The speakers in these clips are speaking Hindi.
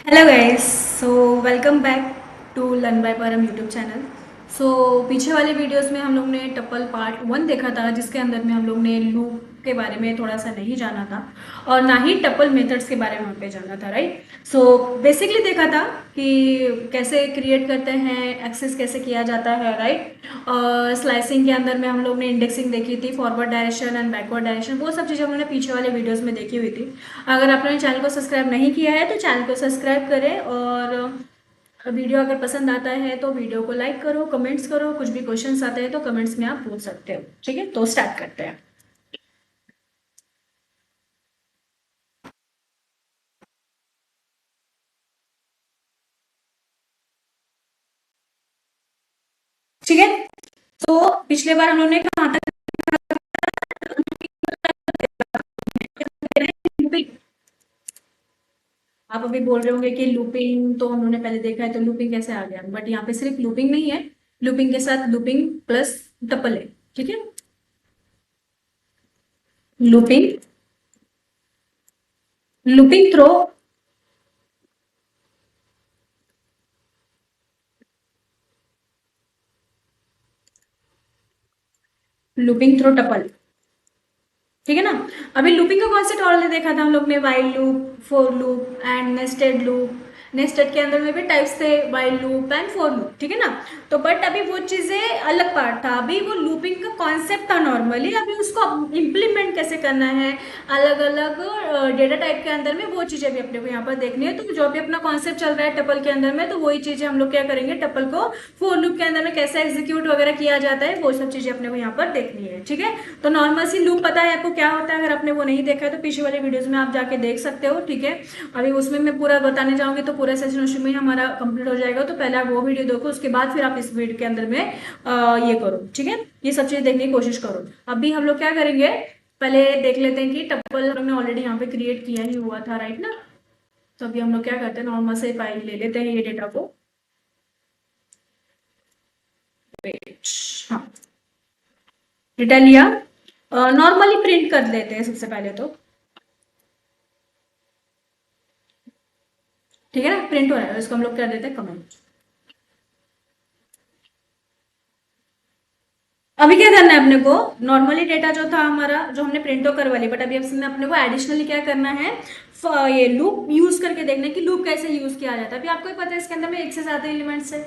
Hello guys. So welcome back to learn by Param YouTube channel. So पीछे वाले वीडियोस में हम लोग ने टपल पार्ट 1 देखा था, जिसके अंदर में हम लोग ने लूप के बारे में थोड़ा सा नहीं जाना था और ना ही टपल मेथड्स के बारे में वहाँ पे जाना था, राइट। सो बेसिकली देखा था कि कैसे क्रिएट करते हैं, एक्सेस कैसे किया जाता है, राइट। और स्लाइसिंग के अंदर में हम लोग ने इंडेक्सिंग देखी थी, forward direction and backward direction, वो सब चीज़ें हम लोगों ने पीछे वाले वीडियोस में देखी हुई थी। अगर आपने चैनल को सब्सक्राइब नहीं किया है तो चैनल को सब्सक्राइब करें, और वीडियो अगर पसंद आता है तो वीडियो को लाइक करो, कमेंट्स करो, कुछ भी क्वेश्चंस आते हैं तो कमेंट्स में आप पूछ सकते हो। ठीक है, तो स्टार्ट करते हैं। ठीक है, तो पिछले बार हम लोगों ने कहा था लूपिंग। आप अभी बोल रहे होंगे कि लूपिंग तो हम लोगों ने पहले देखा है, तो लूपिंग कैसे आ गया, बट यहाँ पे सिर्फ लूपिंग नहीं है, लूपिंग के साथ लूपिंग प्लस टपल है। ठीक है, looping, looping through, looping through tuple. ठीक है ना। अभी लूपिंग का कॉन्सेप्ट ऑलरेडी देखा था हम लोग ने, while loop, for loop and nested loop. Nested के अंदर में भी टाइप्स थे, while loop and for loop. ठीक है ना। तो बट अभी वो चीजें अलग पार्ट था, अभी वो लूपिंग का कॉन्सेप्ट था नॉर्मली, अभी उसको इम्प्लीमेंट कैसे करना है अलग अलग डेटा टाइप के अंदर में, वो चीजें भी अपने को यहाँ पर देखनी है। तो जो भी अपना कॉन्सेप्ट चल रहा है टपल के अंदर में, तो वही चीजें हम लोग क्या करेंगे, टपल को फॉर लूप के अंदर में कैसे एग्जीक्यूट वगैरह किया जाता है, वो सब चीजें अपने को यहाँ पर देखनी है। ठीक है, तो नॉर्मल सी लूप पता है आपको क्या होता है, अगर आपने वो नहीं देखा है तो पीछे वाले वीडियोस में आप जाके देख सकते हो। ठीक है, अभी उसमें मैं पूरा बताने जाऊंगी तो पूरा सेशन उसमें ही हमारा कंप्लीट हो जाएगा, तो पहले आप वो वीडियो देखो, उसके बाद फिर आप इस वीडियो के अंदर में ये करो। ठीक है, ये सब चीजें देखने की कोशिश करो। अभी हम लोग क्या करेंगे, पहले देख लेते हैं कि टप्पल हमने ऑलरेडी यहाँ पे क्रिएट किया ही हुआ था, राइट ना। तो अभी हम लोग क्या करते हैं, नॉर्मल से फाइल ले लेते हैं ये डेटा को। पेज, हाँ, डेटा लिया, नॉर्मली प्रिंट कर लेते हैं सबसे पहले तो। ठीक है ना, प्रिंट हो रहा है, इसको हम लोग कर देते हैं कमेंट। अभी क्या करना है अपने को, नॉर्मली डेटा जो था हमारा, जो हमने प्रिंट तो करवा लिया, बट अभी इसमें अपने को एडिशनली क्या करना है, ये लूप यूज करके देखना है कि लूप कैसे यूज किया जाता है। अभी आपको ही पता है इसके अंदर में एक से ज्यादा एलिमेंट्स है,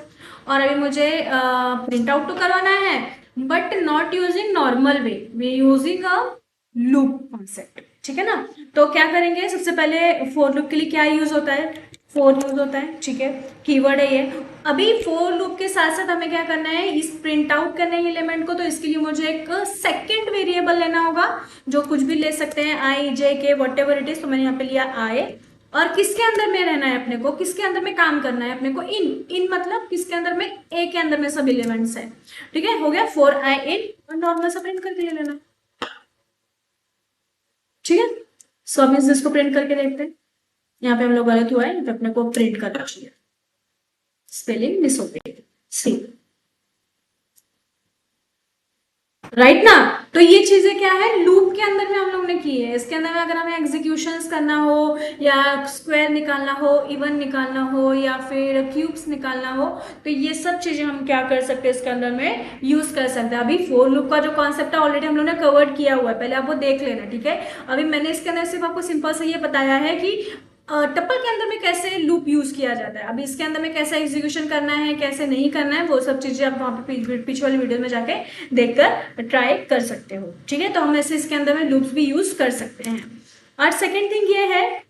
और अभी मुझे प्रिंट आउट तो करवाना है, but not using normal way, we using a loop concept. ठीक है ना। तो क्या करेंगे, सबसे पहले फोर लूप के लिए क्या यूज होता है, फोर यूज होता है। ठीक है, कीवर्ड है ये। अभी फोर लूप के साथ साथ हमें क्या करना है, इस प्रिंट आउट करने एलिमेंट को, तो इसके लिए मुझे एक सेकंड वेरिएबल लेना होगा, जो कुछ भी ले सकते हैं, आई जे के वट एवर इट इज। तो मैंने यहाँ पे लिया आई, और किसके अंदर में रहना है अपने को, किसके अंदर में काम करना है अपने को, इन इन मतलब किसके अंदर में, ए के अंदर में सब एलिमेंट्स है। ठीक है, हो गया फोर आई इन, और नॉर्मल सा प्रिंट करके ले लेना। ठीक है, सो अब इसको प्रिंट करके देखते हैं। यहाँ पे हम लोग गलत हुआ है, यहाँ पे अपने को प्रिंट करना चाहिए, स्पेलिंग मिस हो गई, सी, राइट ना। तो ये चीजें क्या है, लूप के अंदर में हम लोग ने की है। इसके अंदर में अगर हमें एग्जीक्यूशंस करना हो, या स्क्वायर निकालना हो, इवन निकालना हो, या फिर क्यूब्स निकालना हो, तो ये सब चीजें हम क्या कर सकते हैं, इसके अंदर में यूज कर सकते हैं। अभी फोर लूप का जो कॉन्सेप्ट है ऑलरेडी हम लोग ने कवर्ड किया हुआ है, पहले आप वो देख लेना। ठीक है, अभी मैंने इसके अंदर सिर्फ आपको सिंपल से ये बताया है कि टप्पल के अंदर में कैसे लूप यूज किया जाता है। अभी इसके अंदर में कैसे एग्जीक्यूशन करना है, कैसे नहीं करना है, वो सब चीजें आप वहां पे पीछे वाली वीडियो में जाके देखकर ट्राई कर सकते हो। ठीक है, तो हम ऐसे इसके अंदर में लूप्स भी यूज कर सकते हैं। और सेकेंड थिंग ये है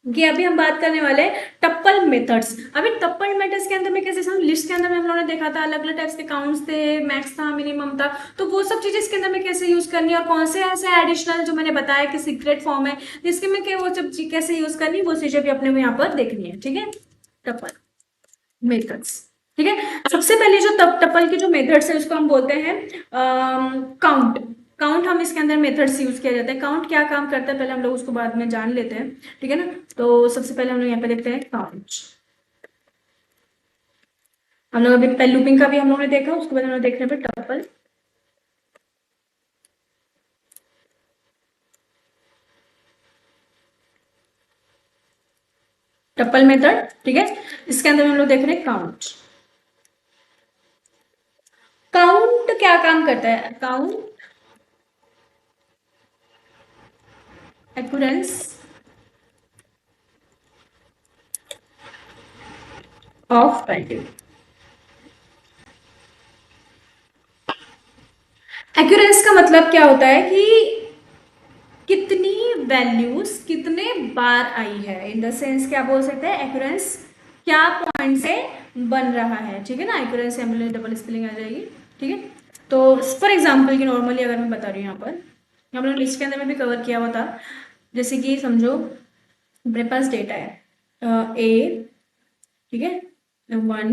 कि अभी हम बात करने वाले हैं टप्पल मेथड्स। अभी टप्पल मेथड्स के अंदर में कैसे, हम लिस्ट के अंदर में हम लोगों ने देखा था, अलग अलग टाइप्स के काउंट्स थे, मैक्स था, मिनिमम था, तो वो सब चीजें इसके अंदर में कैसे यूज करनी है, और कौन से ऐसे एडिशनल जो मैंने बताया कि सीक्रेट फॉर्म है जिसके में क्या, वो सब कैसे यूज करनी, वो चीजें भी अपने को यहाँ पर देखनी है। ठीक है, टप्पल मेथड्स। ठीक है, सबसे पहले जो टपल के जो मेथड्स है उसको हम बोलते हैं काउंट। काउंट हम इसके अंदर मेथड्स यूज किया जाता है। काउंट क्या काम करता है, पहले हम लोग उसको बाद में जान लेते हैं। ठीक है ना, तो सबसे पहले हम लोग यहाँ पे देखते हैं काउंट। हम लोग अभी पहले लूपिंग का भी हम लोग ने देखा, उसके बाद हम लोग देख रहे हैं टपल। टपल मेथड, ठीक है। इसके अंदर हम लोग देख रहे हैं काउंट। काउंट क्या काम करता है? Count occurrence of value. Occurrence का मतलब क्या होता है कि कितनी वैल्यूज कितने बार आई है, इन द सेंस क्या बोल सकते हैं, एक्यूरेंस क्या पॉइंट से बन रहा है, ठीक है ना। एक्यूरेंस डबल स्पेलिंग आ जाएगी, ठीक है। तो फॉर एग्जाम्पल की नॉर्मली अगर मैं बता रही हूँ, यहाँ पर हम लोग लिस्ट के अंदर में भी कवर किया हुआ था। जैसे कि समझो मेरे पास डेटा है ए, ठीक है, 1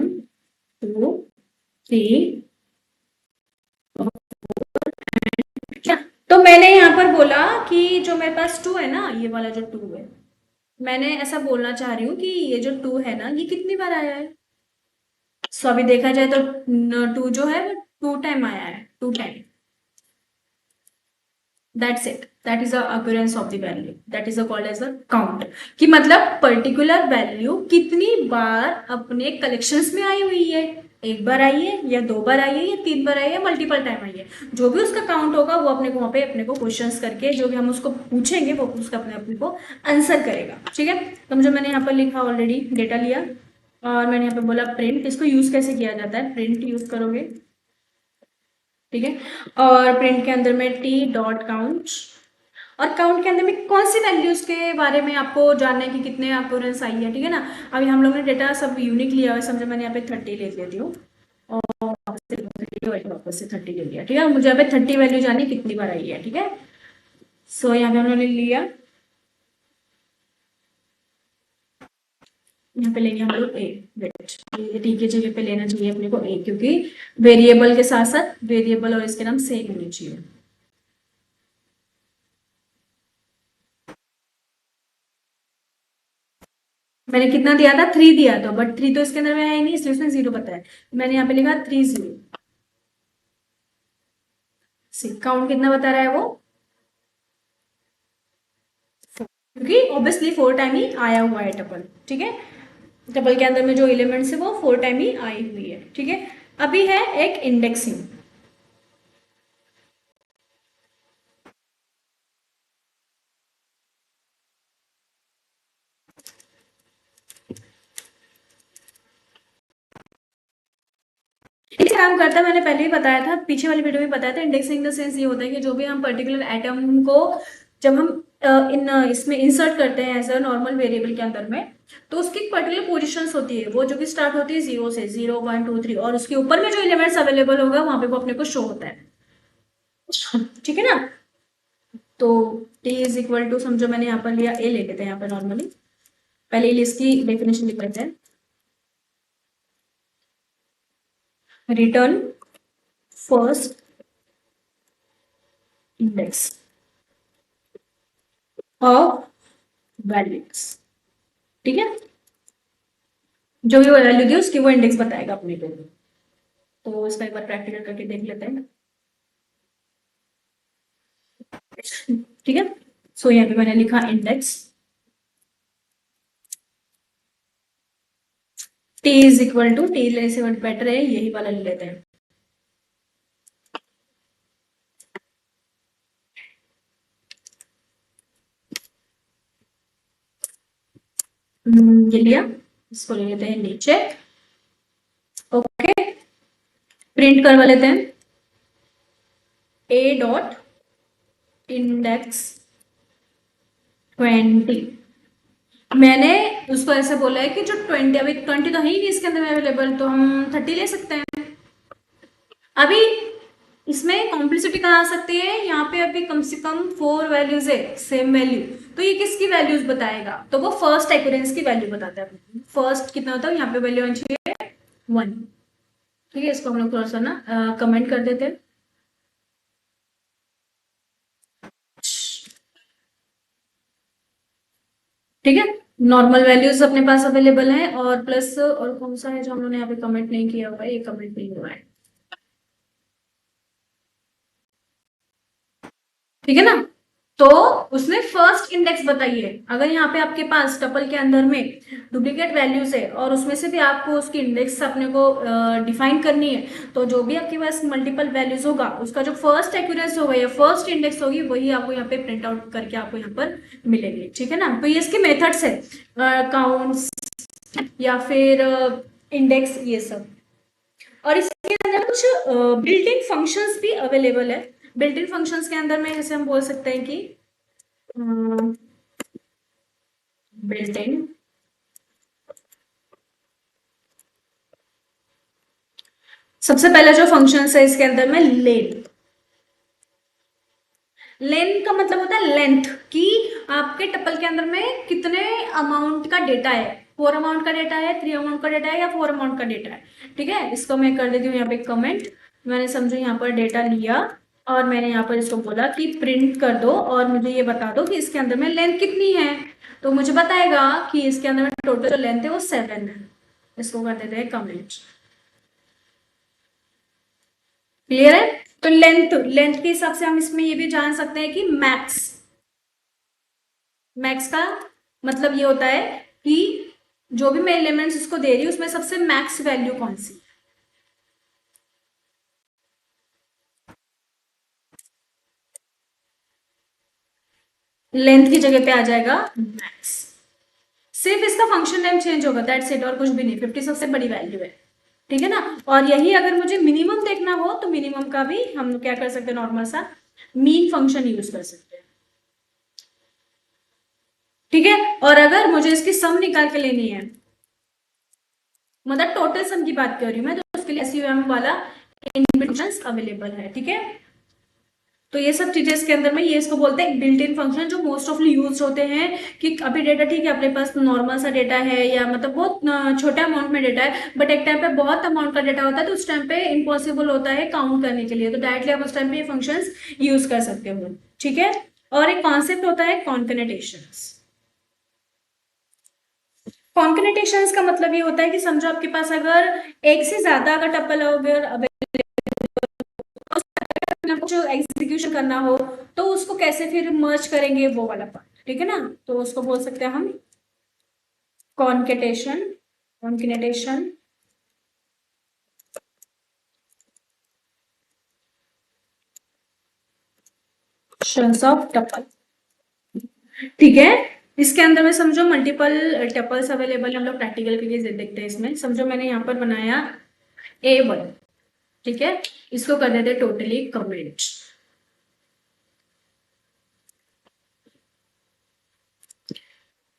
2 3, तो मैंने यहाँ पर बोला कि जो मेरे पास 2 है ना, ये वाला जो 2 है, मैंने ऐसा बोलना चाह रही हूँ कि ये जो 2 है ना, ये कितनी बार आया है। सो अभी देखा जाए तो 2 जो है वो 2 टाइम आया है, 2 time. That's it, that is the occurrence of the value, that is called as the count. कि मतलब पर्टिकुलर वैल्यू कितनी बार अपने कलेक्शंस में आई हुई है, एक बार आई है या 2 बार आई है या 3 बार आई है, मल्टीपल टाइम आई है। जो भी उसका काउंट होगा वो अपने को वहां पे अपने को क्वेश्चंस करके जो भी हम उसको पूछेंगे वो उसका अपने को आंसर करेगा, ठीक है। तो जो मैंने यहाँ पर लिखा ऑलरेडी डेटा लिया, और मैंने यहाँ पे बोला प्रिंट। इसको यूज कैसे किया जाता है, प्रिंट यूज करोगे, ठीक है। और प्रिंट के अंदर में टी डॉट काउंट, और काउंट के अंदर में कौन सी वैल्यूज के बारे में आपको जानना है कि कितने अक्यूरेंस आई है, ठीक है ना। अभी हम लोग ने डेटा सब यूनिक लिया हुआ है, समझो मैंने यहाँ पे 30 ले लेती हूँ और वापस से 30 ले लिया, ठीक है। मुझे यहाँ पे 30 वैल्यू जानी कितनी बार आई है, ठीक है। सो यहाँ पे हमने लिया, यहाँ पे लेंगे हम लोग ए, वेट टी की जगह पे लेना चाहिए अपने को ए, क्योंकि वेरिएबल के साथ साथ वेरिएबल और इसके नाम सेम होने चाहिए। मैंने कितना दिया था, 3 दिया था, बट 3 तो इसके अंदर में है ही नहीं, इसलिए उसने 0 बताया। मैंने यहाँ पे लिखा 30। काउंट कितना बता रहा है वो, क्योंकि ऑब्वियसली 4 टाइम ही आया हुआ है टपल, ठीक है। टपल के अंदर में जो एलिमेंट्स है वो 4 टाइम ही आई हुई है, ठीक है। अभी है एक इंडेक्सिंग। काम करता है, मैंने पहले ही बताया था, पीछे वाली वीडियो में बताया था। इंडेक्सिंग द सेंस ये होता है कि जो भी हम पर्टिकुलर एटम को जब हम इन इसमें इंसर्ट करते हैं एज अ नॉर्मल वेरिएबल के अंदर में, तो उसकी एक पर्टिकुलर पोजीशंस होती है, वो जो कि स्टार्ट होती है 0 से, 0 1 2 3, और उसके ऊपर में जो एलिमेंट्स अवेलेबल होगा वहां पे वो अपने को शो होता है, ठीक है ना। तो टी इज इक्वल टू, समझो मैंने यहाँ पर लिया ए, ले लेते हैं यहाँ पर नॉर्मली, पहले लिस्ट की डेफिनेशन लिख लेते हैं। Written first index of values, ठीक है। जो भी वो वैल्यू दी उसकी वो इंडेक्स बताएगा अपने को। तो इसका एक बार प्रैक्टिकल करके देख लेते हैं, ठीक है। सो यहाँ पे मैंने लिखा index T is equal to, T से बेटर है यही वाला ले लेते हैं। ये लिया, इसको ले लेते हैं नीचे, ओके। प्रिंट करवा लेते हैं ए डॉट इंडेक्स 20। मैंने उसको ऐसे बोला है कि जो 20, अभी 20 तो है ही नहीं इसके अंदर में अवेलेबल, तो हम 30 ले सकते हैं। अभी इसमें कॉम्प्लिसिटी कहाँ आ सकती है, यहाँ पे अभी कम से कम 4 वैल्यूज है, सेम वैल्यू, तो ये किसकी वैल्यूज बताएगा, तो वो फर्स्ट एक्यूरेंस की वैल्यू बताता है। फर्स्ट कितना होता है, यहाँ पे वैल्यू आनी चाहिए 1, ठीक है। इसको हम लोग थोड़ा सा ना कमेंट कर देते हैं, ठीक है। नॉर्मल वैल्यूज अपने पास अवेलेबल है, और प्लस और कौन सा है जो हम लोगों ने यहाँ पे कमेंट नहीं किया हुआ है, ये कमेंट नहीं हुआ है, ठीक है ना। तो उसमें फर्स्ट इंडेक्स बताइए। अगर यहाँ पे आपके पास टपल के अंदर में डुप्लीकेट वैल्यूज है और उसमें से भी आपको उसकी इंडेक्स अपने को डिफाइन करनी है, तो जो भी आपके पास मल्टीपल वैल्यूज होगा उसका जो फर्स्ट एक्यूरेंस होगा या फर्स्ट इंडेक्स होगी वही आपको यहाँ पे प्रिंट आउट करके आपको यहाँ पर मिलेगी। ठीक है ना। तो ये इसके मेथड्स है, काउंट्स या फिर इंडेक्स, ये सब। और इसके अंदर कुछ बिल्ट इन फंक्शंस भी अवेलेबल है। बिल्ट इन फंक्शंस के अंदर में जैसे हम बोल सकते हैं कि बिल्ट इन, सबसे पहला जो फंक्शन है इसके अंदर में लेन। लेन का मतलब होता है लेंथ, कि आपके टपल के अंदर में कितने अमाउंट का डेटा है, 4 अमाउंट का डेटा है, 3 अमाउंट का डेटा है या 4 अमाउंट का डेटा है। ठीक है, इसको मैं कर देती हूँ यहाँ पे कमेंट। मैंने समझो यहाँ पर डेटा लिया और मैंने यहाँ पर इसको बोला कि प्रिंट कर दो और मुझे ये बता दो कि इसके अंदर में लेंथ कितनी है। तो मुझे बताएगा कि इसके अंदर में टोटल जो लेंथ है वो 7 है। इसको कर देते हैं कमेंट। क्लियर है। तो लेंथ, लेंथ के हिसाब से हम इसमें ये भी जान सकते हैं कि मैक्स, मैक्स का मतलब ये होता है कि जो भी मैं एलिमेंट्स इसको दे रही हूं उसमें सबसे मैक्स वैल्यू कौन सी। लेंथ की जगह पे आ जाएगा मैक्स। सिर्फ इसका फंक्शन नेम चेंज होगा, दैट्स इट, और कुछ भी नहीं। 50 सबसे बड़ी वैल्यू है। ठीक है ना। और यही अगर मुझे मिनिमम देखना हो तो मिनिमम का भी हम क्या कर सकते हैं, नॉर्मल सा मीन फंक्शन यूज कर सकते हैं। ठीक है। और अगर मुझे इसकी सम निकाल के लेनी है, मतलब टोटल सम की बात कर रही हूं मैं, तो उसके लिए एसयूएम वाला फंक्शंस अवेलेबल है। ठीक है। तो ये सब चीजें इसके अंदर में, ये इसको बोलते हैं बिल्ट इन फंक्शन, जो मोस्ट ऑफली यूज होते हैं। कि अभी डेटा ठीक है अपने पास नॉर्मल सा डेटा है या मतलब बहुत छोटे अमाउंट में डेटा है, बट एक टाइम पे बहुत अमाउंट का डेटा होता है तो उस टाइम पे इम्पॉसिबल होता है काउंट करने के लिए, तो डायरेक्टली आप उस टाइम पे ये फंक्शन यूज कर सकते हो। ठीक है। और एक कॉन्सेप्ट होता है कॉन्कनेटेशंस। कॉन्कनेटेशंस का मतलब ये होता है कि समझो आपके पास अगर एक से ज्यादा अगर टपल अगर कुछ एग्जीक्यूशन करना हो तो उसको कैसे फिर मर्ज करेंगे, वो वाला पार्ट। ठीक है ना। तो उसको बोल सकते हैं हम कॉन्केटेशन, कॉन्कनेटेशन। Of tuple. ठीक है। इसके अंदर में समझो मल्टीपल टपल्स अवेलेबल है, हम लोग प्रैक्टिकल के लिए देखते हैं। इसमें समझो मैंने यहाँ पर बनाया A1। ठीक है। इसको कर देते टोटली कमेंट।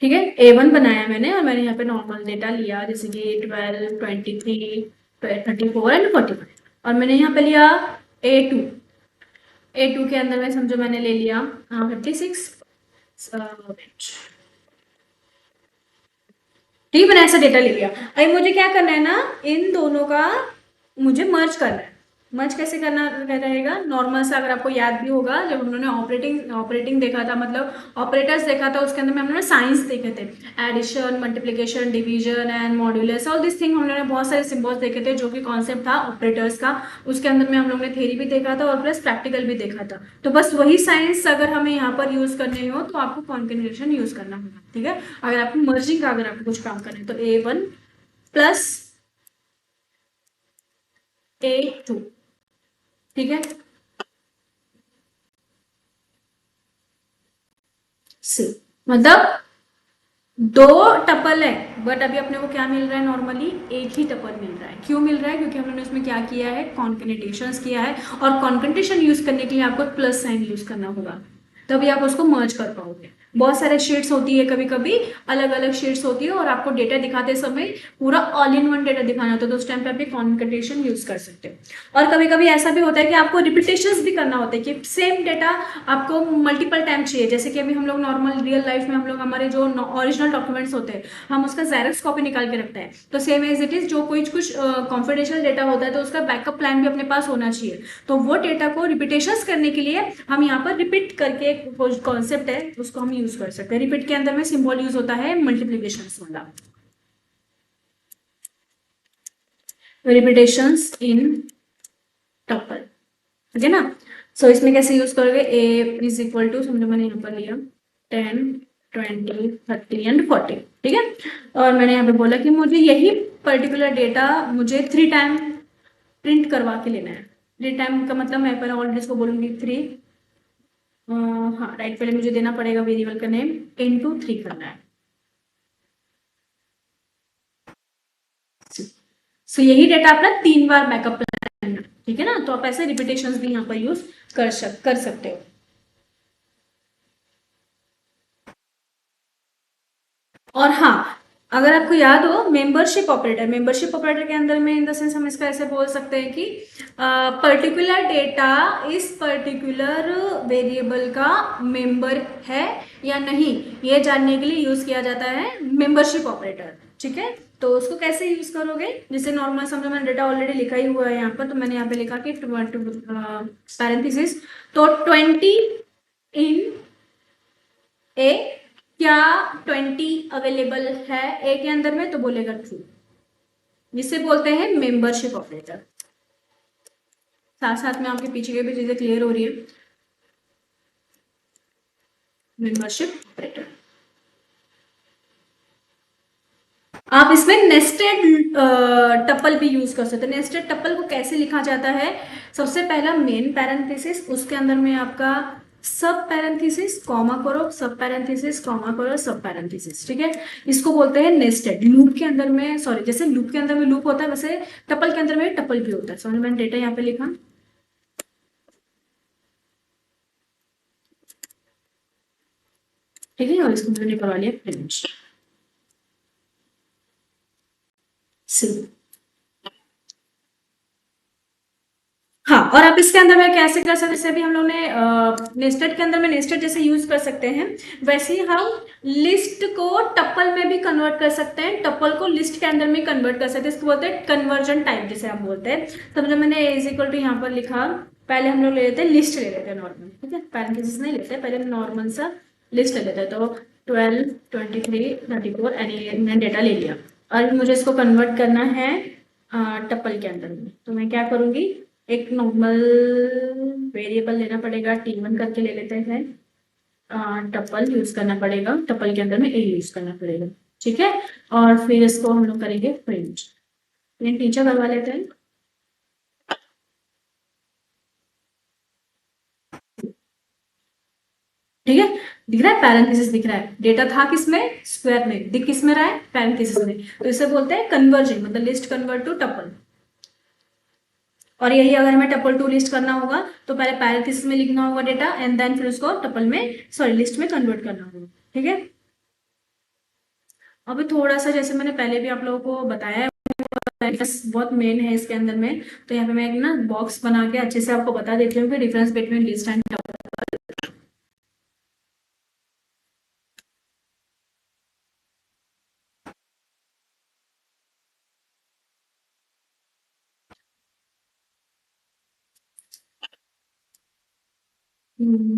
ठीक है। A1 बनाया मैंने और मैंने यहाँ पे नॉर्मल डेटा लिया, जैसे कि 12, 23, 34 एंड 45। और मैंने यहाँ पे लिया A2। A2 के अंदर में समझो मैंने ले लिया 56। ठीक है, मैंने ऐसा डेटा ले लिया। अभी मुझे क्या करना है ना, इन दोनों का मुझे मर्ज करना है। मर्ज कैसे करना रहेगा, नॉर्मल सा, अगर आपको याद भी होगा जब हम लोगों ने ऑपरेटिंग देखा था, मतलब ऑपरेटर्स देखा था, उसके अंदर में हम लोगों ने साइंस देखे थे, addition, multiplication, division and modulus, all this thing हम लोगों ने बहुत सारे सिम्बल्स देखे थे जो कि कॉन्सेप्ट था ऑपरेटर्स का। उसके अंदर में हम लोगों ने थ्योरी भी देखा था और प्लस प्रैक्टिकल भी देखा था। तो बस वही साइंस अगर हमें यहाँ पर यूज करने हो तो आपको कॉन्कनेशन यूज करना होगा। ठीक है। अगर आपको मर्जिंग का अगर आपको कुछ काम करना है तो A1 प्लस A2। ठीक है। सी मतलब दो टपल है, बट अभी अपने को क्या मिल रहा है, नॉर्मली एक ही टपल मिल रहा है। क्यों मिल रहा है, क्योंकि हम लोगों ने इसमें क्या किया है, कॉन्कनेटेशंस किया है। और कॉन्कनेटेशन यूज करने के लिए आपको प्लस साइन यूज करना होगा, तभी आप उसको मर्ज कर पाओगे। बहुत सारे शीट्स होती है, कभी कभी अलग अलग शीट्स होती है और आपको डेटा दिखाते समय पूरा ऑल इन वन डेटा दिखाना होता है, तो उस टाइम पे आप कॉन्कनेटेशन यूज कर सकते हो। और कभी कभी ऐसा भी होता है कि आपको रिपीटेशंस भी करना होता है, कि सेम डेटा आपको मल्टीपल टाइम चाहिए। जैसे कि अभी हम लोग नॉर्मल रियल लाइफ में हम लोग हमारे जो ओरिजिनल डॉक्यूमेंट्स होते हैं हम उसका जेरॉक्स कॉपी निकाल के रखते हैं, तो सेम एज इट इज जो कुछ कॉन्फिडेंशियल डेटा होता है तो उसका बैकअप प्लान भी अपने पास होना चाहिए। तो वो डेटा को रिपीटेशंस करने के लिए हम यहाँ पर रिपीट करके एक कॉन्सेप्ट है उसको हम यूज कर सकते हैं। रिपीट के अंदर में सिंबल यूज होता है मल्टीप्लीकेशन वाला, रिपीटेशंस इन टपल। ठीक है ना। सो इसमें कैसे यूज करोगे, ए इज इक्वल टू, समझो मैंने यहाँ पर लिया 10, 20, 30 एंड 40, ठीक है। और मैंने यहाँ पे बोला कि मुझे यही पर्टिकुलर डेटा मुझे 3 टाइम प्रिंट करवा के लेना है। 3 टाइम का मतलब मैं पहले ऑलरेडी इसको बोलूंगी 3, हाँ राइट, पहले मुझे देना पड़ेगा वेरिएबल का नेम, इनटू 3 करना है। सो यही डेटा अपना 3 बार बैकअप प्लान, ठीक है ना। तो आप ऐसे रिपीटेशंस भी यहाँ पर यूज कर सकते हो। और हाँ, अगर आपको याद हो मेंबरशिप ऑपरेटर के अंदर में इन द सेंस हम इसका ऐसे बोल सकते हैं कि पर्टिकुलर डेटा इस पर्टिकुलर वेरिएबल का मेंबर है या नहीं, ये जानने के लिए यूज किया जाता है मेंबरशिप ऑपरेटर, ठीक है। तो उसको कैसे यूज करोगे, जैसे नॉर्मल समझो मैंने डेटा ऑलरेडी लिखा ही हुआ है यहाँ पर, तो मैंने यहाँ पे लिखा कि पैरेंथेसिस, तो 20 इन ए, क्या 20 अवेलेबल है ए के अंदर में, तो बोलेगा ट्रू, जिसे बोलते हैं मेंबरशिप ऑपरेटर। साथ साथ में आपके पीछे की भी चीजें क्लियर हो रही है। मेंबरशिप ऑपरेटर आप इसमें नेस्टेड टपल भी यूज कर सकते हैं। नेस्टेड टपल को कैसे लिखा जाता है, सबसे पहला मेन पैरेंथेसिस, उसके अंदर में आपका सब पैरेंथेसिस कॉमा करो, सब पैरेंथेसिस कॉमा करो, सब पैरेंथेसिस, ठीक है। इसको बोलते हैं नेस्टेड। लूप के अंदर में, सॉरी, जैसे लूप के अंदर में लूप होता है वैसे टपल के अंदर में टपल भी होता है। सॉरी मैंने डेटा यहाँ पे लिखा, ठीक है, और इसको मैंने करवा लिया प्रिंट। हाँ, और आप इसके अंदर में कैसे कर सकते हैं, जैसे भी हम लोग ने नेस्टेड के अंदर में नेस्टेड जैसे यूज कर सकते हैं, वैसे ही हम लिस्ट को टपल में भी कन्वर्ट कर सकते हैं, टपल को लिस्ट के अंदर में कन्वर्ट कर सकते हैं। इसको बोलते हैं कन्वर्जन टाइप, जिसे हम बोलते हैं। तब जब मैंने इज इक्वल टू यहाँ पर लिखा, पहले हम लोग ले लेते हैं लिस्ट, ले लेते हैं नॉर्मल, ठीक है, पैरेंथेसिस नहीं लेते, पहले नॉर्मल सा लिस्ट ले लेते हैं। तो 12, 23, 34 मैंने डेटा ले लिया, और मुझे इसको कन्वर्ट करना है टपल के अंदर में। तो मैं क्या करूंगी, एक नॉर्मल वेरिएबल लेना पड़ेगा, T1 करके ले लेते हैं, टपल यूज करना पड़ेगा, टपल के अंदर में ए यूज करना पड़ेगा, ठीक है। और फिर इसको हम लोग करेंगे प्रिंट, प्रिंट नीचे करवा लेते हैं, ठीक है। दिख रहा है पैरेंथेसिस, दिख रहा है, डेटा था किसमें, स्क्वायर में, दिख किस में रहा है, पैरेंथेसिस में। तो इसे बोलते हैं कन्वर्जिंग, मतलब लिस्ट कन्वर्ट टू टपल। और यही अगर हमें टपल टू लिस्ट करना होगा तो पहले पैरेंथेसिस में लिखना होगा डेटा, एंड देन फिर उसको टपल में, सॉरी, लिस्ट में कन्वर्ट करना होगा, ठीक है। अभी थोड़ा सा जैसे मैंने पहले भी आप लोगों को बताया है, बहुत मेन है इसके अंदर में, तो यहाँ पे मैं एक ना बॉक्स बना के अच्छे से आपको बता देती हूँ कि difference between list and tuple.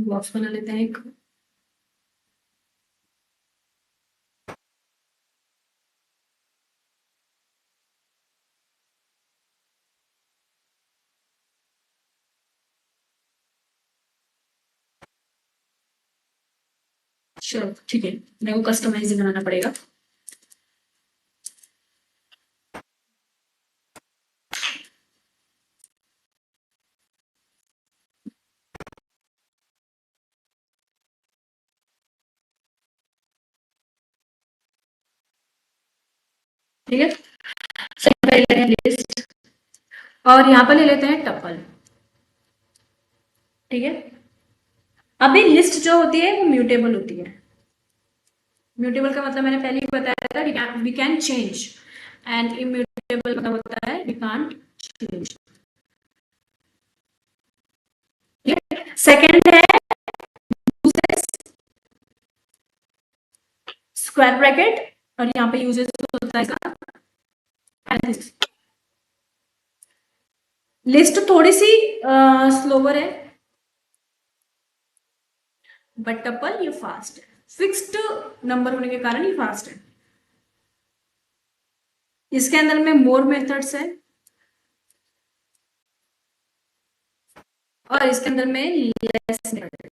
Box बना लेते हैं एक, चलो ठीक है, मेरे को कस्टमाइज बनाना पड़ेगा। ठीक है, पहले लेते हैं लिस्ट, और यहाँ पर ले लेते हैं टपल, ठीक है। अभी लिस्ट जो होती है वो म्यूटेबल होती है। म्यूटेबल का मतलब मैंने पहले ही बताया था, we can change, and immutable का होता है वी कांट चेंज। सेकेंड है स्क्वायर ब्रैकेट, और यहाँ पे यूजेस होता है इसका लिस्ट, थोड़ी सी स्लोवर है, बट टपल ये फास्ट है, फिक्स्ड नंबर होने के कारण ये फास्ट है। इसके अंदर में मोर मेथड्स है, और इसके अंदर में लेस मेथड।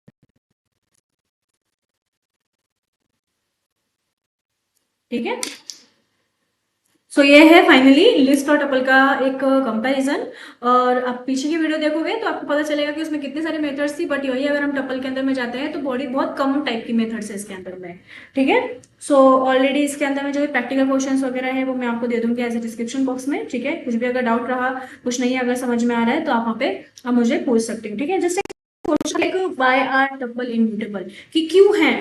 ठीक है, सो ये है फाइनली लिस्ट और टपल का एक कंपैरिजन। और आप पीछे की वीडियो देखोगे तो आपको पता चलेगा कि उसमें कितने सारे मेथड्स थी, बट यही अगर हम टपल के अंदर में जाते हैं तो बॉडी बहुत कम टाइप की मेथड्स है इसके अंदर में। ठीक है, सो ऑलरेडी इसके अंदर में जो प्रैक्टिकल क्वेश्चंस वगैरह है वो मैं आपको दे दूंगी एज ए डिस्क्रिप्शन बॉक्स में। ठीक है, कुछ भी अगर डाउट रहा, कुछ नहीं अगर समझ में आ रहा है तो आप वहाँ पे आप मुझे पूछ सकते हो। ठीक है, जैसे question why are tuple immutable, कि क्यों है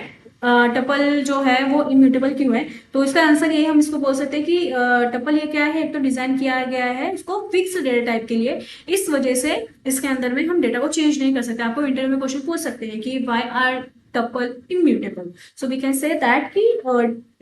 टपल जो है वो इम्यूटेबल क्यों है, तो इसका आंसर यही हम इसको बोल सकते हैं कि टपल ये क्या है, एक तो डिजाइन किया गया है उसको फिक्स डेटा टाइप के लिए, इस वजह से इसके अंदर में हम डेटा को चेंज नहीं कर सकते। आपको इंटरव्यू में क्वेश्चन पूछ सकते हैं कि why are tuple immutable, so we can say that कि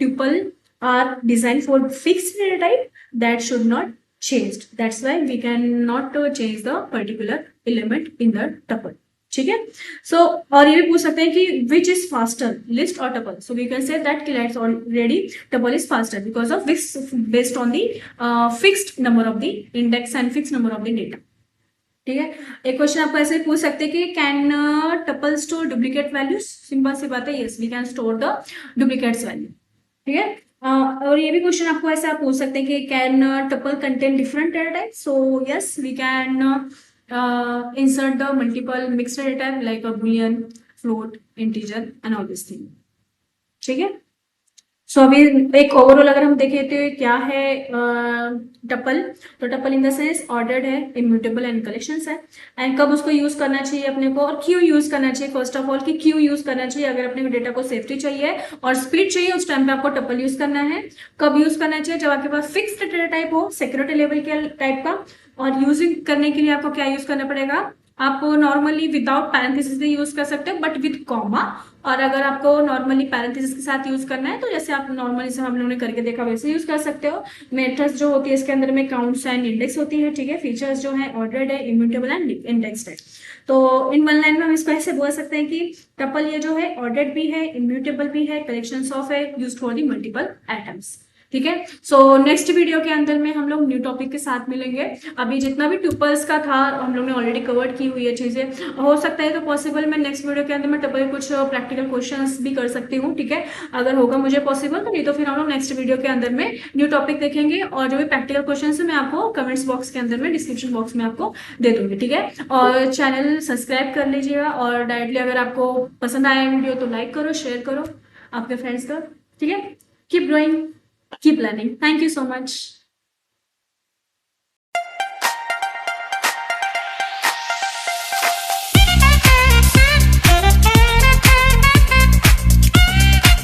tuple are design for fixed data type that should not changed, that's why we cannot change the particular element in the tuple। ठीक है, सो और ये भी पूछ सकते हैं कि विच इज फास्टर लिस्ट और tuple, so we can say that कि let's already tuple is faster because of which based on the fixed number of the index and fixed number of the data. ठीक है, एक क्वेश्चन आपको ऐसे पूछ सकते हैं कि can tuple store duplicate values, simple सी बात है, yes we can store the duplicates value. ठीक है, और ये भी क्वेश्चन आपको ऐसे आप पूछ सकते हैं कि can tuple contain different data type, so yes we can insert the multiple mixed data type like a boolean, float, integer and all these things। ठीक है, सो अभी एक ओवरऑल अगर हम देखें तो क्या है टपल, तो tuple in the sense ordered है, इम्यूटेबल एंड कलेक्शंस है, एंड कब उसको यूज करना चाहिए अपने को और क्यों यूज करना चाहिए, फर्स्ट ऑफ ऑल कि क्यों यूज करना चाहिए, अगर अपने डेटा को सेफ्टी चाहिए और स्पीड चाहिए उस टाइम पे आपको टपल यूज करना है। कब यूज करना चाहिए, जब आपके पास फिक्स्ड डेटा टाइप हो, सिक्योरिटी लेवल के टाइप का, और यूजिंग करने के लिए आपको क्या यूज करना पड़ेगा, आप नॉर्मली विदाउट पैरेंथेसिस भी यूज कर सकते हो बट विद कॉमा, और अगर आपको नॉर्मली पैरेंथेसिस के साथ यूज करना है तो जैसे आप नॉर्मली से हम लोगों ने करके देखा वैसे यूज कर सकते हो। मेथड्स जो होती है इसके अंदर में काउंट्स एंड इंडेक्स होती है। ठीक है, फीचर्स जो है ऑर्डर्ड है, इम्यूटेबल एंड इंडेक्स्ड है। तो इन वन लाइन में हम इसको ऐसे बोल सकते हैं कि टपल ये जो है ऑर्डर्ड भी है, इम्यूटेबल भी है, कलेक्शंस ऑफ है, used for the multiple items. ठीक है, सो नेक्स्ट वीडियो के अंदर में हम लोग न्यू टॉपिक के साथ मिलेंगे। अभी जितना भी ट्यूपल्स का था हम लोग ने ऑलरेडी कवर्ड की हुई है चीजें, हो सकता है तो पॉसिबल मैं नेक्स्ट वीडियो के अंदर में टपल कुछ प्रैक्टिकल क्वेश्चंस भी कर सकती हूँ। ठीक है, अगर होगा मुझे पॉसिबल, तो नहीं तो फिर हम लोग नेक्स्ट वीडियो के अंदर में न्यू टॉपिक देखेंगे, और जो भी प्रैक्टिकल क्वेश्चन है मैं आपको कमेंट्स बॉक्स के अंदर में डिस्क्रिप्शन बॉक्स में आपको दे दूंगी। ठीक है, और चैनल सब्सक्राइब कर लीजिएगा, और डायरेक्टली अगर आपको पसंद आया वीडियो तो लाइक करो, शेयर करो आपके फ्रेंड्स का। ठीक है, keep growing, keep learning, thank you so much।